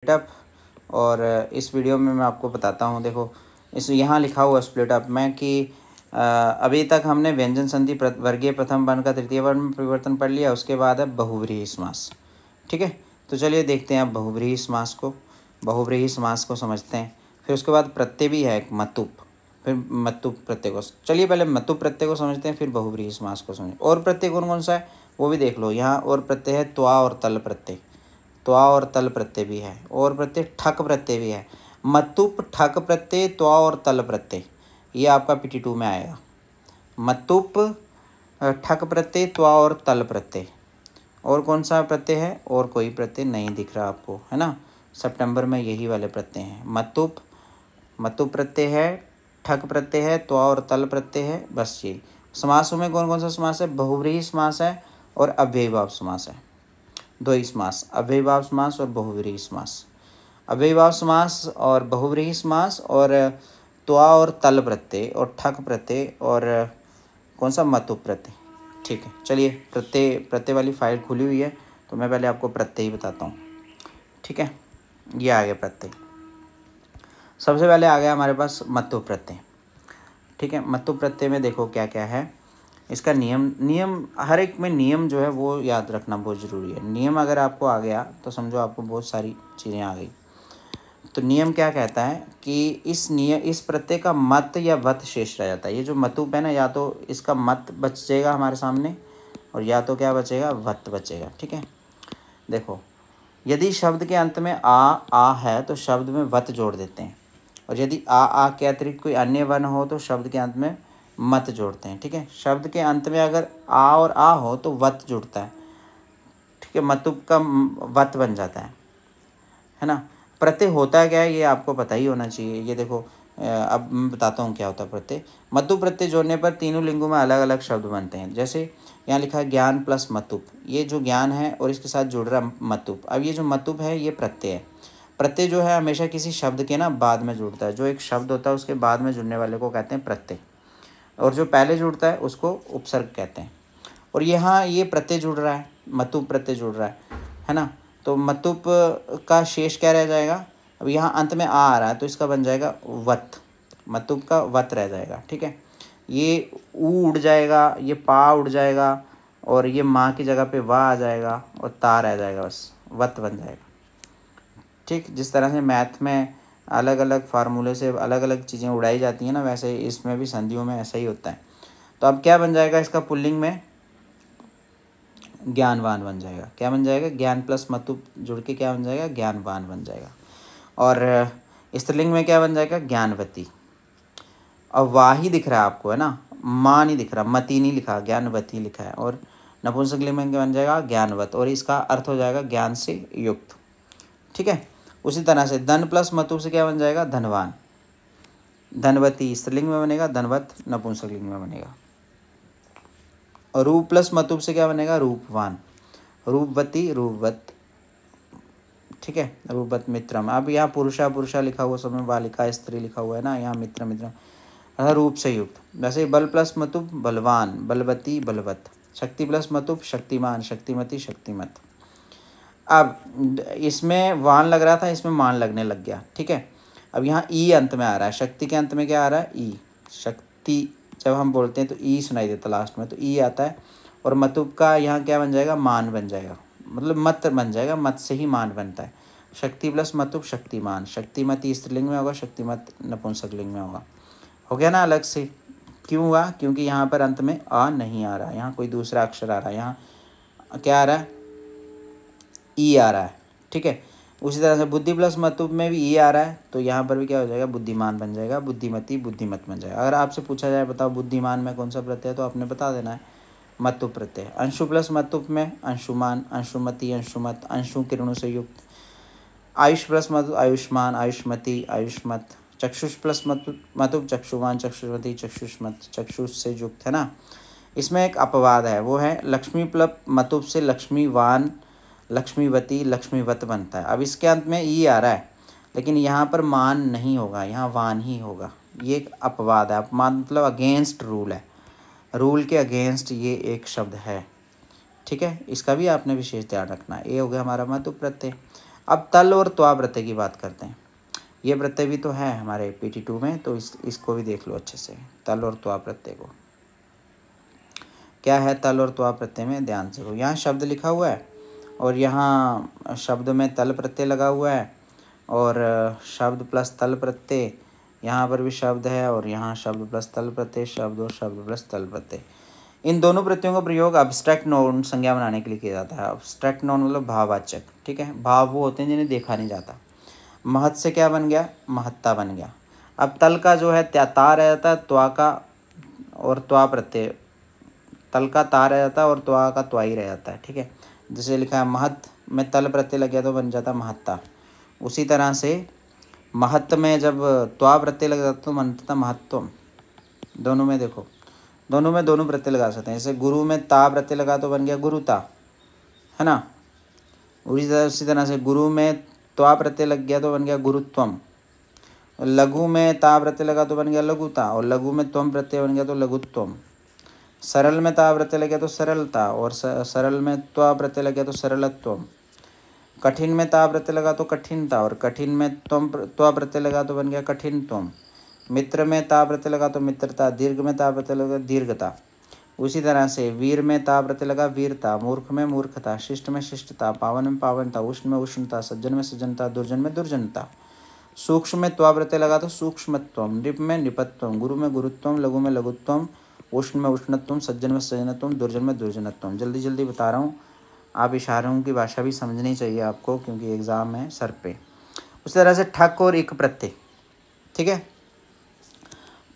Up. और इस video में मैं आपको बताता हूँ, देखो इस यहाँ लिखा हुआ स्प्लिट अप में कि अभी तक हमने व्यंजन संधि वर्गीय प्रथम वर्ण का तृतीय वर्ण में परिवर्तन पढ़ लिया। उसके बाद है बहुव्रीहि समास। ठीक है, तो चलिए देखते हैं अब बहुव्रीहि समास को समझते हैं। फिर उसके बाद प्रत्यय भी है एक मतुप, फिर मतुप प्रत्यय को। चलिए पहले मतुप प्रत्यय को समझते हैं, फिर बहुव्रीहि समास को समझें। और प्रत्यय कौन कौन सा है वो भी देख लो। यहाँ और प्रत्यय है त्वा और तल प्रत्यय, त्वा और तल प्रत्यय भी है, और प्रत्यय ठक प्रत्यय भी है। मतुप, ठक प्रत्यय, त्वा और तल प्रत्यय, ये आपका PT2 में आएगा। मतुप, ठक प्रत्यय, त्वा और तल प्रत्यय। और कौन सा प्रत्यय है? और कोई प्रत्यय नहीं दिख रहा आपको, है ना। सितंबर में यही वाले प्रत्यय हैं। मतुप प्रत्यय है, ठक प्रत्यय है, त्वा और तल प्रत्यय है, बस ये। समासों में कौन कौन सा समास है? बहुव्रीहि समास है और अव्ययीभाव समास है। दो ही समास, अव्ययीभाव समास और बहुव्रीहि समास। अव्ययीभाव समास और बहुव्रीहि समास और त्वा और तल प्रत्यय और ठक प्रत्यय और कौन सा? मतुप प्रत्यय। ठीक है, चलिए प्रत्यय वाली फाइल खुली हुई है, तो मैं पहले आपको प्रत्यय ही बताता हूँ। ठीक है, ये आ गया प्रत्यय। सबसे पहले आ गया हमारे पास मतुप प्रत्यय। ठीक है, मतुप प्रत्यय में देखो क्या क्या है इसका नियम हर एक में नियम जो है वो याद रखना बहुत ज़रूरी है। नियम अगर आपको आ गया तो समझो आपको बहुत सारी चीज़ें आ गई। तो नियम क्या कहता है कि इस प्रत्यय का मत या वत शेष रह जाता है। ये जो मतुप है ना, या तो इसका मत बच जाएगा हमारे सामने, और या तो क्या बचेगा? वत बचेगा। ठीक है, देखो यदि शब्द के अंत में आ है तो शब्द में वत जोड़ देते हैं, और यदि आ के अतिरिक्त कोई अन्य वर्ण हो तो शब्द के अंत में मत जोड़ते हैं। ठीक है, शब्द के अंत में अगर आ और आ हो तो वत जुड़ता है। ठीक है, मतुप का वत बन जाता है ना। प्रत्यय होता क्या है ये आपको पता ही होना चाहिए। ये देखो अब मैं बताता हूँ क्या होता है प्रत्यय। मतुप प्रत्यय जोड़ने पर तीनों लिंगों में अलग अलग शब्द बनते हैं। जैसे यहाँ लिखा है ज्ञान प्लस मतुप, ये जो ज्ञान है और इसके साथ जुड़ रहा मतुप। अब ये जो मतुप है ये प्रत्यय है। प्रत्यय जो है हमेशा किसी शब्द के ना बाद में जुड़ता है। जो एक शब्द होता है उसके बाद में जुड़ने वाले को कहते हैं प्रत्यय, और जो पहले जुड़ता है उसको उपसर्ग कहते हैं। और यहाँ ये प्रत्यय जुड़ रहा है, मतुप प्रत्यय जुड़ रहा है ना। तो मतुप का शेष क्या रह जाएगा? अब यहाँ अंत में आ रहा है तो इसका बन जाएगा वत, मतुप का वत रह जाएगा। ठीक है, ये ऊ उड़ जाएगा, ये पा उड़ जाएगा, और ये माँ की जगह पे वाह आ जाएगा, और ता रह जाएगा, बस वत बन जाएगा। ठीक, जिस तरह से मैथ में अलग अलग फार्मूले से अलग अलग चीज़ें उड़ाई जाती हैं ना, वैसे इसमें भी संधियों में ऐसा ही होता है। तो अब क्या बन जाएगा इसका पुल्लिंग में? ज्ञानवान बन जाएगा। क्या बन जाएगा? ज्ञान प्लस मतुप जुड़ के क्या बन जाएगा? ज्ञानवान बन जाएगा। और स्त्रीलिंग में क्या बन जाएगा? ज्ञानवती। और वाह ही दिख रहा है आपको, है ना, माँ नहीं दिख रहा, मती नहीं लिखा, ज्ञानवती लिखा है। और नपुंसकलिंग में क्या बन जाएगा? ज्ञानवत, और इसका अर्थ हो जाएगा ज्ञान से युक्त। ठीक है, उसी तरह से धन प्लस मतुप से क्या बन जाएगा? धनवान। धनवती स्त्रीलिंग में बनेगा, धनवत नपुंसकलिंग में बनेगा। और रूप प्लस मतुप से क्या बनेगा? रूपवान। रूपवती, रूपवत। ठीक है, रूपवत मित्रम। अब यहाँ पुरुषा लिखा हुआ समय बालिका स्त्री लिखा हुआ है ना, यहाँ मित्र मित्रम, रूप से युक्त। वैसे बल प्लस मतुप बलवान, बलवती, बलवत। शक्ति प्लस मतुप शक्तिमान, शक्तिमती, शक्तिमत। अब इसमें वान लग रहा था, इसमें मान लगने लग गया। ठीक है, अब यहाँ ई अंत में आ रहा है। शक्ति के अंत में क्या आ रहा है? ई। शक्ति जब हम बोलते हैं तो ई सुनाई देता लास्ट में, तो ई आता है। और मतुप का यहाँ क्या बन जाएगा? मान बन जाएगा, मतलब मत बन जाएगा, मत से ही मान बनता है। शक्ति प्लस मतुप शक्तिमान। शक्तिमती स्त्रीलिंग में होगा, शक्तिमत नपुंसकलिंग में होगा। हो गया ना अलग से? क्यों हुआ? क्योंकि यहाँ पर अंत में आ नहीं आ रहा, यहाँ कोई दूसरा अक्षर आ रहा है। यहाँ क्या आ रहा है? ई आ रहा है। ठीक है, उसी तरह से बुद्धि प्लस मतुप में भी ई आ रहा है, तो यहाँ पर भी क्या हो जाएगा? बुद्धिमान बन जाएगा, बुद्धिमती, बुद्धिमत बन जाएगा। अगर आपसे पूछा जाए बताओ बुद्धिमान में कौन सा प्रत्यय है, तो आपने बता देना है मतुप प्रत्यय। अंशु प्लस मतुप में अंशुमान, अंशुमती, अंशुमत, अंशु किरणों से युक्त। आयुष प्लस मतुप आयुष्मान, आयुष्मती, आयुष्मत। चक्षुष प्लस मतुप चक्षुमान, चक्षुषमती, चक्षुष्मत, चक्षुष से युक्त, है ना। इसमें एक अपवाद है, वो है लक्ष्मी प्लस मतुप से लक्ष्मीवान, लक्ष्मीवती, लक्ष्मीवत बनता है। अब इसके अंत में ई आ रहा है, लेकिन यहाँ पर मान नहीं होगा, यहाँ वान ही होगा। ये एक अपवाद है। अपवाद मतलब अगेंस्ट रूल है, रूल के अगेंस्ट ये एक शब्द है। ठीक है, इसका भी आपने विशेष ध्यान रखना है। ये हो गया हमारा मतुप प्रत्यय। अब तल और त्वा प्रत्यय की बात करते हैं। ये प्रत्यय भी तो है हमारे PT2 में, तो इसको भी देख लो अच्छे से, तल और त्वा प्रत्यय को। क्या है तल और त्वा प्रत्यय में, ध्यान से। यहाँ शब्द लिखा हुआ है और यहाँ शब्द में तल प्रत्यय लगा हुआ है, और शब्द प्लस तल प्रत्यय, यहाँ पर भी शब्द है, और यहाँ शब्द प्लस तल प्रत्यय, शब्द और शब्द प्लस तल प्रत्यय। इन दोनों प्रत्ययों का प्रयोग अब्स्ट्रैक्ट नाउन संज्ञा बनाने के लिए किया जाता है। अब्स्ट्रैक्ट नाउन मतलब भाववाचक, ठीक है। भाव वो होते हैं जिन्हें देखा नहीं जाता। महत् से क्या बन गया, महत्ता बन गया। अब तल का जो है ता रह जाता है, त्वा का और त्वा प्रत्यय, तल का ता रह जाता है और त्वा का त्वा ही रह जाता है, ठीक है। जैसे लिखा है महत् में तल प्रत्यय लग गया तो बन जाता महत्ता। उसी तरह से महत्त में जब त्वा प्रत्यय लग जाता तो बनता महत्तम। दोनों में देखो, दोनों में दोनों प्रत्यय लगा सकते हैं। जैसे गुरु में ता प्रत्यय लगा तो बन गया गुरुता, है ना। उसी तरह से गुरु में त्वा प्रत्यय लग गया तो बन गया गुरुत्वम। लघु में ता प्रत्यय लगा तो बन गया लघुता, और लघु में त्वम प्रत्यय बन गया तो लघुत्वम। सरल में ता प्रत्यय लग गया तो सरलता, और सरल में त्वा प्रत्यय लग गया तो सरलत्वम। कठिन में ता प्रत्यय लगा तो कठिनता, और कठिन में त्वा प्रत्यय लगा तो बन गया कठिनत्वम। मित्र में ता प्रत्यय लगा तो मित्रता, दीर्घ में ता प्रत्यय लगा दीर्घता। उसी तरह से वीर में ता प्रत्यय लगा वीरता, मूर्ख में मूर्खता, शिष्ट में शिष्टता, पावन में पावनता, उष्ण में उष्णता, सज्जन में सज्जनता, दुर्जन में दुर्जनता। सूक्ष्म में त्वा प्रत्यय लगा तो सूक्ष्मत्वम, नृप में नृपत्वम, गुरु में गुरुत्वम, लघु में लघुत्वम, उष्ण में उष्णत्वम, सज्जन में सज्जनत्वम, दुर्जन में दुर्जनत्वम। जल्दी जल्दी बता रहा हूँ, आप इशारों की भाषा भी समझनी चाहिए आपको, क्योंकि एग्ज़ाम है सर पे। उसी तरह से ठक और इक प्रत्यय, ठीक है।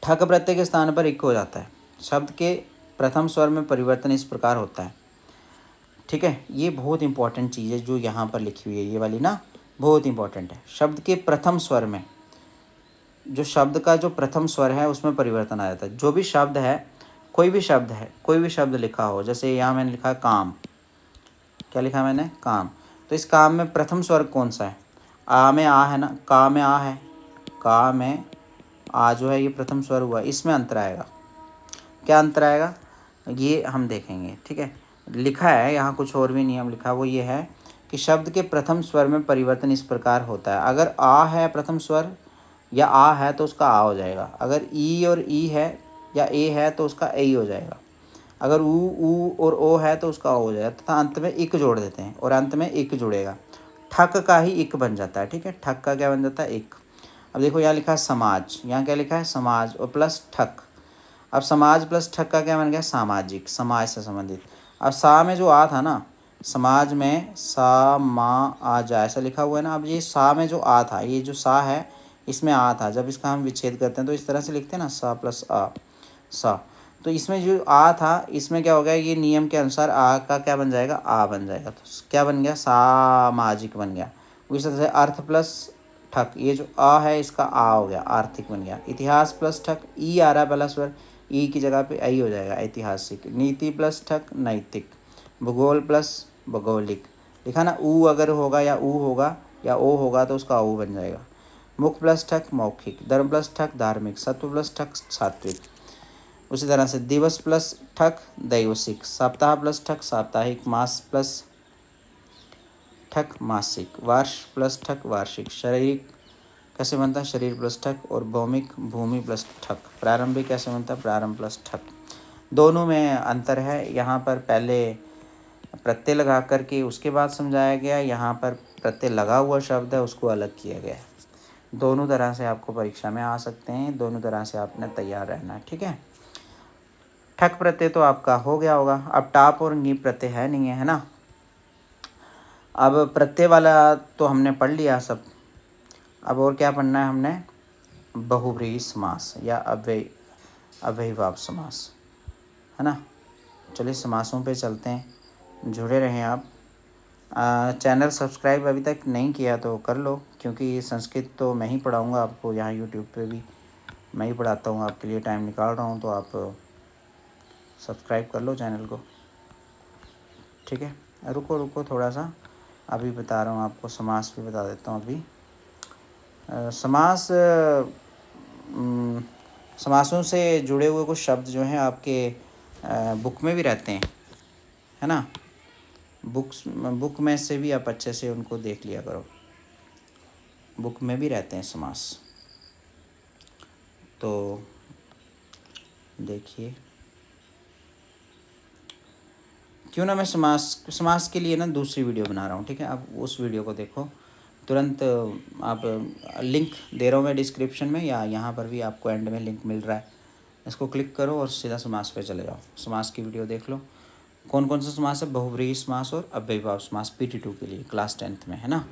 ठक प्रत्यय के स्थान पर इक हो जाता है। शब्द के प्रथम स्वर में परिवर्तन इस प्रकार होता है, ठीक है। ये बहुत इंपॉर्टेंट चीज़ है जो यहाँ पर लिखी हुई है, ये वाली ना बहुत इंपॉर्टेंट है। शब्द के प्रथम स्वर में, जो शब्द का जो प्रथम स्वर है उसमें परिवर्तन आ जाता है। जो भी शब्द है, कोई भी शब्द है, कोई भी शब्द लिखा हो, जैसे यहाँ मैंने लिखा है काम, क्या लिखा है मैंने, काम। तो इस काम में प्रथम स्वर कौन सा है, आ में आ है ना, का में आ है, का में आ जो है ये प्रथम स्वर हुआ, इसमें अंतर आएगा। क्या अंतर आएगा ये हम देखेंगे, ठीक है। लिखा है यहाँ कुछ और भी नियम लिखा, वो ये है कि शब्द के प्रथम स्वर में परिवर्तन इस प्रकार होता है। अगर आ है प्रथम स्वर या आ है तो उसका आ हो जाएगा। अगर ई और ई है या ए है तो उसका ए हो जाएगा। अगर ऊ और ओ है तो उसका ओ हो जाएगा, तथा अंत में इक जोड़ देते हैं और अंत में इक जुड़ेगा। ठक का ही इक बन जाता है, ठीक है। ठक का क्या बन जाता है, इक। अब देखो यहाँ लिखा है समाज, यहाँ क्या लिखा है समाज और प्लस ठक। अब समाज प्लस ठक का क्या बन गया, सामाजिक, समाज से संबंधित। अब सा में जो आ था ना, समाज में सा मा आ जा ऐसा लिखा हुआ है ना। अब ये सा में जो आ था, ये जो सा है इसमें आ था, जब इसका हम विच्छेद करते हैं तो इस तरह से लिखते हैं ना, सा प्लस आ, सा। तो इसमें जो आ था, इसमें क्या हो गया, ये नियम के अनुसार आ का क्या बन जाएगा, आ बन जाएगा। तो क्या बन गया, सामाजिक बन गया। उसी तरह से अर्थ प्लस ठक, ये जो आ है इसका आ हो गया, आर्थिक बन गया। इतिहास प्लस ठक, ई आ रहा है पहला स्वर, ई की जगह पे आई हो जाएगा, ऐतिहासिक। नीति प्लस ठक, नैतिक। भूगोल प्लस भौगोलिक। लिखा ना, ऊ अगर होगा या ऊ होगा या ओ होगा तो उसका ऊ बन जाएगा। मुख प्लस ठक, मौखिक। धर्म प्लस ठक, धार्मिक। सत्व प्लस ठक, सात्विक। उसी तरह से दिवस प्लस ठक, दैवसिक। सप्ताह प्लस ठक, साप्ताहिक। मास प्लस ठक, मासिक। वर्ष प्लस ठक, वार्षिक। शारीरिक कैसे बनता है, शरीर प्लस ठक। और भौमिक, भूमि प्लस ठक। प्रारंभिक कैसे बनता है, प्रारंभ प्लस ठक। दोनों में अंतर है। यहाँ पर पहले प्रत्यय लगा करके उसके बाद समझाया गया, यहाँ पर प्रत्यय लगा हुआ शब्द है उसको अलग किया गया है। दोनों तरह से आपको परीक्षा में आ सकते हैं, दोनों तरह से आपने तैयार रहना है, ठीक है। ठक प्रत्यय तो आपका हो गया होगा। अब टाप और नी प्रत्यय है नहीं है ना। अब प्रत्यय वाला तो हमने पढ़ लिया सब। अब और क्या पढ़ना है हमने, बहुव्रीहि समास या अव्ययीभाव समास, है ना। चलिए समासों पे चलते हैं, जुड़े रहें आप। चैनल सब्सक्राइब अभी तक नहीं किया तो कर लो, क्योंकि संस्कृत तो मैं ही पढ़ाऊँगा आपको, यहाँ यूट्यूब पे भी मैं ही पढ़ाता हूँ, आपके लिए टाइम निकाल रहा हूँ, तो आप सब्सक्राइब कर लो चैनल को, ठीक है। रुको थोड़ा सा, अभी बता रहा हूँ आपको, समास भी बता देता हूँ अभी। समासों से जुड़े हुए कुछ शब्द जो हैं आपके बुक में भी रहते हैं, है ना। बुक में से भी आप अच्छे से उनको देख लिया करो। बुक में भी रहते हैं समास। तो देखिए, क्यों ना मैं समास के लिए ना दूसरी वीडियो बना रहा हूँ, ठीक है। आप उस वीडियो को देखो तुरंत। आप लिंक दे रहा हूँ मैं डिस्क्रिप्शन में, या यहाँ पर भी आपको एंड में लिंक मिल रहा है, इसको क्लिक करो और सीधा समास पे चले जाओ। समास की वीडियो देख लो। कौन कौन सा समास है? बहुव्रीहि समास और अव्ययीभाव समास PT2 के लिए क्लास 10th में, है ना।